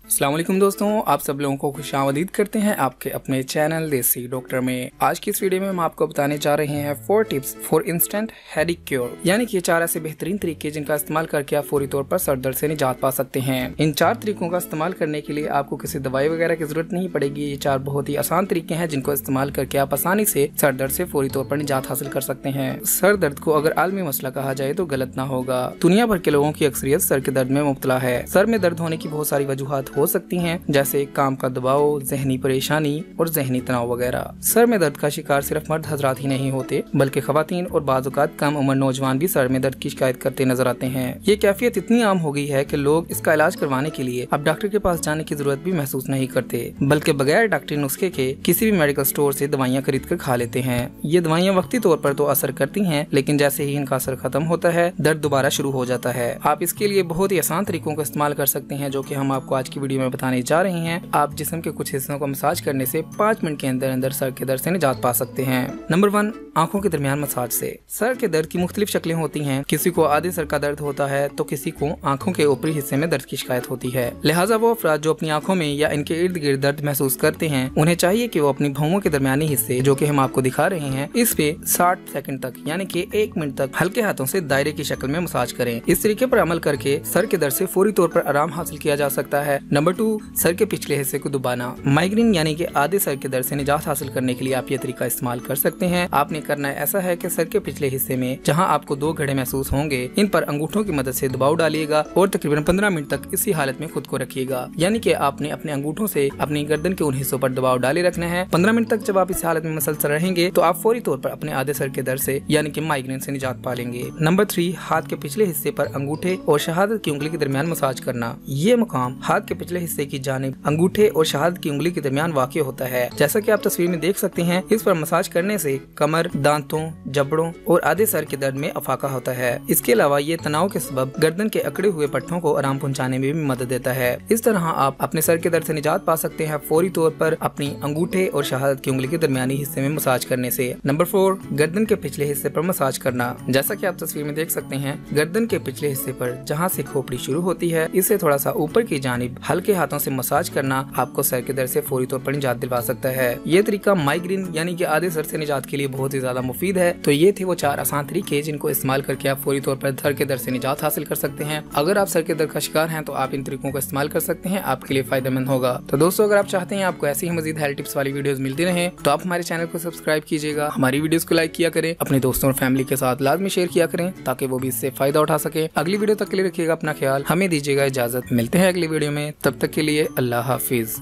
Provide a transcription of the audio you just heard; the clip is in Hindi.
अस्सलाम वालेकुम दोस्तों, आप सब लोगों को खुशामदीद करते हैं आपके अपने चैनल देसी डॉक्टर में। आज की इस वीडियो में हम आपको बताने जा रहे हैं 4 tips for instant headache cure, यानी कि 4 ऐसे बेहतरीन तरीके जिनका इस्तेमाल करके आप फौरी तौर पर सर दर्द से निजात पा सकते हैं। इन 4 तरीकों का इस्तेमाल करने के लिए आपको किसी दवाई वगैरह की जरूरत नहीं पड़ेगी। ये 4 बहुत ही आसान तरीके हैं जिनको इस्तेमाल करके आप आसानी से सर दर्द से फौरी तौर पर निजात हासिल कर सकते हैं। सर दर्द को अगर आलमी मसला कहा जाए तो गलत ना होगा। दुनिया भर के लोगों की अक्सरियत सर के दर्द में मुब्तला है। सर में दर्द होने की बहुत सारी वजूहात हो सकती हैं, जैसे काम का दबाव, जहनी परेशानी और जहनी तनाव वगैरह। सर में दर्द का शिकार सिर्फ मर्द हजरात ही नहीं होते, बल्कि खवातीन और बाज़ औक़ात कम उम्र नौजवान भी सर में दर्द की शिकायत करते नजर आते हैं। ये कैफियत इतनी आम हो गई है कि लोग इसका इलाज करवाने के लिए अब डॉक्टर के पास जाने की जरूरत भी महसूस नहीं करते, बल्कि बगैर डॉक्टरी नुस्खे के किसी भी मेडिकल स्टोर से दवाइयाँ खरीद कर खा लेते हैं। ये दवाइयाँ वक्ती तौर पर तो असर करती हैं, लेकिन जैसे ही इनका असर खत्म होता है दर्द दोबारा शुरू हो जाता है। आप इसके लिए बहुत ही आसान तरीकों का इस्तेमाल कर सकते हैं, जो कि हम आपको आज की वीडियो में बताने जा रहे हैं। आप जिस्म के कुछ हिस्सों को मसाज करने से 5 मिनट के अंदर अंदर सर के दर्द से निजात पा सकते हैं। नंबर 1, आंखों के दरमियान मसाज से। सर के दर्द की मुख्तलिफ शक्लें होती हैं। किसी को आधे सर का दर्द होता है तो किसी को आंखों के ऊपरी हिस्से में दर्द की शिकायत होती है। लिहाजा वो अफराद जो अपनी आंखों में या इनके इर्द गिर्द दर्द महसूस करते हैं, उन्हें चाहिए कि वो अपनी भौहों के दरमियानी हिस्से, जो कि हम आपको दिखा रहे हैं, इस पे 60 सेकंड तक यानी कि 1 मिनट तक हल्के हाथों से दायरे की शक्ल में मसाज करें। इस तरीके पर अमल करके सर के दर्द से फौरी तौर पर आराम हासिल किया जा सकता है। नंबर 2, सर के पिछले हिस्से को दबाना। माइग्रेन यानी कि आधे सर के दर्द से निजात हासिल करने के लिए आप ये तरीका इस्तेमाल कर सकते हैं। आपने करना ऐसा है कि सर के पिछले हिस्से में जहां आपको 2 घड़े महसूस होंगे, इन पर अंगूठों की मदद से दबाव डालिएगा और तकरीबन 15 मिनट तक इसी हालत में खुद को रखिएगा। यानी कि आपने अपने अंगूठों से अपनी गर्दन के उन हिस्सों पर दबाव डाले रखना है। 15 मिनट तक जब आप इस हालत में मसलसल रहेंगे तो आप फौरी तौर पर अपने आधे सर के दर्द से यानी कि माइग्रेन से निजात पा लेंगे। नंबर 3, हाथ के पिछले हिस्से पर अंगूठे और शहादत की उंगली के दरमियान मसाज करना। ये मुकाम हाथ के पिछले हिस्से की जानिब अंगूठे और शहादत की उंगली के दरमियान वाक़ होता है। जैसा कि आप तस्वीर में देख सकते हैं, इस पर मसाज करने से कमर, दांतों, जबड़ों और आधे सर के दर्द में अफाका होता है। इसके अलावा ये तनाव के सबब गर्दन के अकड़े हुए पट्टों को आराम पहुंचाने में भी मदद देता है। इस तरह आप अपने सर के दर्द से निजात पा सकते हैं फौरी तौर पर अपनी अंगूठे और शहादत की उंगली के दरमियानी हिस्से में मसाज करने से। नंबर 4, गर्दन के पिछले हिस्से पर मसाज करना। जैसा कि आप तस्वीर में देख सकते हैं, गर्दन के पिछले हिस्से पर जहाँ से खोपड़ी शुरू होती है, इससे थोड़ा सा ऊपर की जानिब हल्के हाथों से मसाज करना आपको सर के दर्द से फौरी तौर पर निजात दिलवा सकता है। ये तरीका माइग्रेन यानी कि आधे सर से निजात के लिए बहुत ही ज्यादा मुफीद है। तो ये थे वो 4 आसान तरीके जिनको इस्तेमाल करके आप फौरी तौर पर सर के दर्द से निजात हासिल कर सकते हैं। अगर आप सर के दर्द का शिकार हैं तो आप इन तरीकों का इस्तेमाल कर सकते हैं, आपके लिए फायदेमंद होगा। तो दोस्तों, अगर आप चाहते हैं आपको ऐसी ही मजीद हेल्थ टिप्स वाली वीडियोस मिलती रहे तो आप हमारे चैनल को सब्सक्राइब कीजिएगा, हमारी वीडियोस को लाइक किया करें, अपने दोस्तों और फैमिली के साथ लाजमी शेयर किया करें ताकि वो भी इससे फायदा उठा सके। अगली वीडियो तक के लिए रखिएगा अपना ख्याल, हमें दीजिएगा इजाजत। मिलते हैं अगली वीडियो में, तब तक के लिए अल्लाह हाफिज।